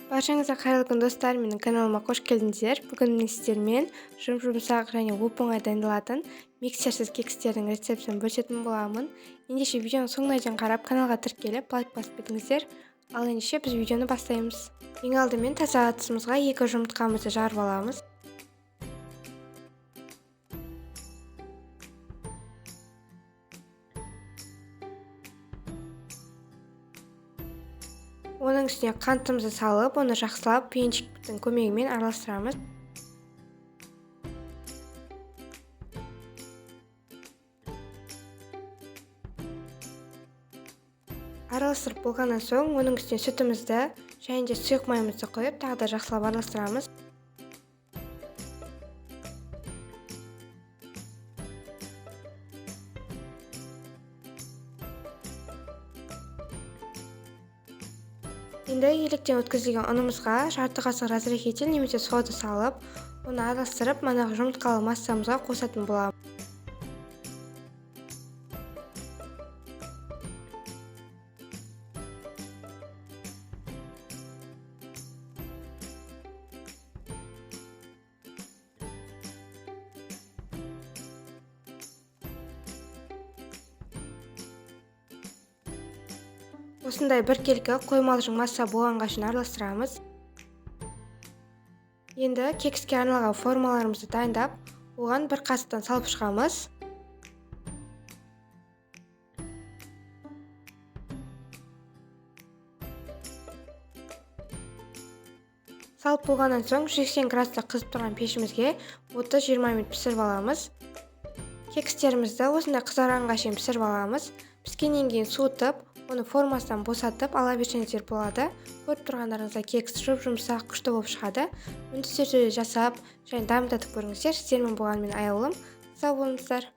Баршаңызға қайырлы күн достар, менің каналыма қош келдіңіздер. Бүгін мен сіздермен жұмсақ және оп-оңай дайындалатын миксерсіз кекстердің рецептін бөлісетін боламын. Ендеше видеоның соңына дейін қарап, каналға тіркеліп, лайк басып кетіңіздер. Ал ендеше біз видеоны бастаймыз. Ең алдымен таза ыдысымызға 2 жұмыртқамызды жарып аламыз. Оның үстіне қантымызды салып, оны жақсылап пиенчиктің көмегімен араластырамыз. Араластырып болғаннан соң, оның үстіне сүтімізді және де сұйық майымызды қойып, тағы да жақсылап араластырамыз. Енді електен өткізілген ұнымызға жарты қасық разрыхитель немесе сода салып, оны араластырып, манағы жұмыртқалы массамызға қосатын боламыз. Осындай біркелкі қоймалжың масса болғанға шейін араластырамыз. Енді кекске арналған формаларымызды дайындап, оған бір қасықтан салып шығамыз. Салып болғаннан соң 180 градуста қызып тұрған пешімізге 30-20 минут пісіріп аламыз. Кекстерімізді осындай қызарғанға шейін пісіріп аламыз. Піскеннен кейін суытып, оны формасынан босатып ала берсеңіздер болады. Көріп тұрғандарыңызда кекс жұмсақ, күшті болып шығады. Мұны сіздер жасап және дамытып көріңіздер. Сіздермен болған мен Аяулым. Сау болыңыздар.